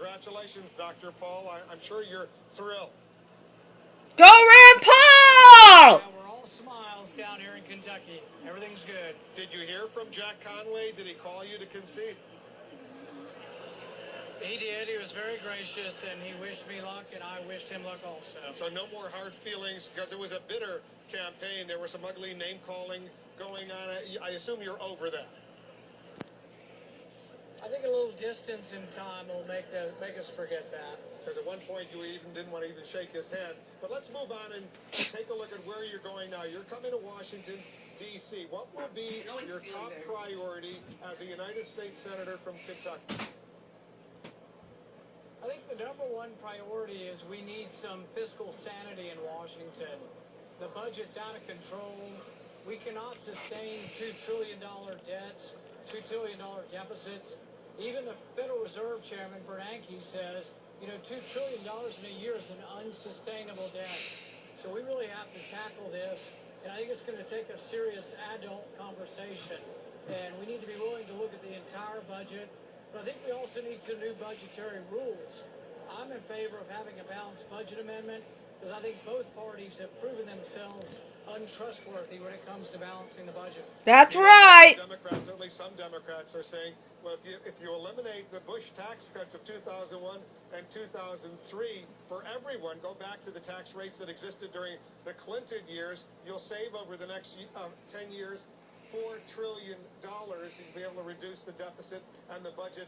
Congratulations, Dr. Paul. I'm sure you're thrilled. Go Rand Paul! Yeah, we're all smiles down here in Kentucky. Everything's good. Did you hear from Jack Conway? Did he call you to concede? He did. He was very gracious, and he wished me luck, and I wished him luck also. So no more hard feelings, because it was a bitter campaign. There was some ugly name-calling going on. I assume you're over that. I think a little distance in time will make us forget that. Because at one point you even didn't want to even shake his hand. But let's move on and take a look at where you're going now. You're coming to Washington, D.C. What will be your top priority as a United States Senator from Kentucky? I think the number one priority is we need some fiscal sanity in Washington. The budget's out of control. We cannot sustain $2 trillion debts, $2 trillion deficits. Even the Federal Reserve Chairman, Bernanke, says, $2 trillion in a year is an unsustainable debt. So we really have to tackle this, and I think it's going to take a serious adult conversation. And we need to be willing to look at the entire budget. But I think we also need some new budgetary rules. I'm in favor of having a balanced budget amendment because I think both parties have proven themselves untrustworthy when it comes to balancing the budget. That's right. Democrats, at least some Democrats, are saying, well, if you eliminate the Bush tax cuts of 2001 and 2003 for everyone, go back to the tax rates that existed during the Clinton years, you'll save over the next 10 years $4 trillion. You'll be able to reduce the deficit and the budget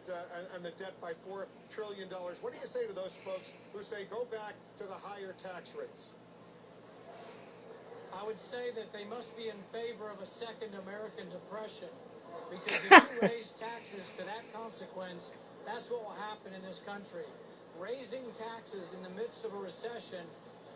and the debt by $4 trillion. What do you say to those folks who say go back to the higher tax rates? I would say that they must be in favor of a second American Depression, because if you raise taxes to that consequence, that's what will happen in this country. Raising taxes in the midst of a recession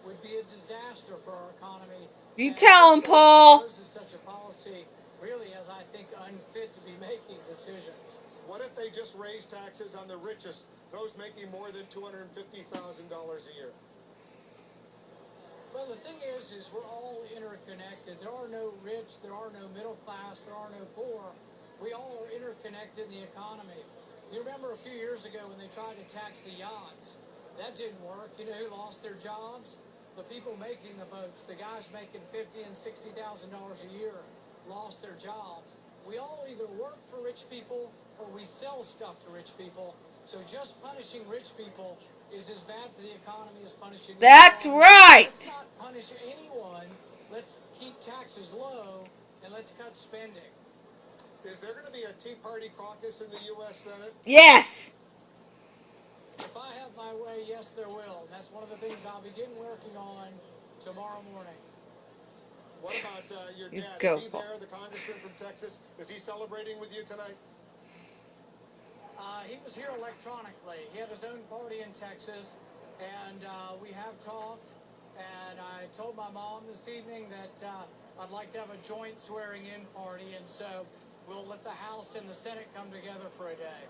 would be a disaster for our economy. You tell him, Paul. Such a policy really, as I think, unfit to be making decisions. What if they just raise taxes on the richest, those making more than $250,000 a year? Well, the thing is we're all interconnected. There are no rich, there are no middle class, there are no poor. We all are interconnected in the economy. You remember a few years ago when they tried to tax the yachts? That didn't work. You know who lost their jobs? The people making the boats, the guys making $50,000 and $60,000 a year lost their jobs. We all either work for rich people or we sell stuff to rich people. So just punishing rich people is as bad for the economy as punishing That's right. Let's not punish anyone. Let's keep taxes low and let's cut spending. Is there going to be a Tea Party caucus in the U.S. Senate? Yes. If I have my way, yes, there will. That's one of the things I'll begin working on tomorrow morning. What about your dad? Is he there, the congressman from Texas? Is he celebrating with you tonight? He was here electronically. He had his own party in Texas, and we have talked. And I told my mom this evening that I'd like to have a joint swearing-in party, and so we'll let the House and the Senate come together for a day.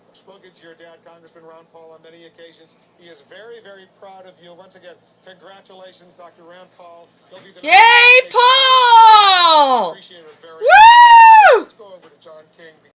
I've spoken to your dad, Congressman Ron Paul, on many occasions. He is very, very proud of you. Once again, congratulations, Dr. Rand Paul. He'll be the Yay, Paul! Appreciate it very Woo! much. Let's go over to John King.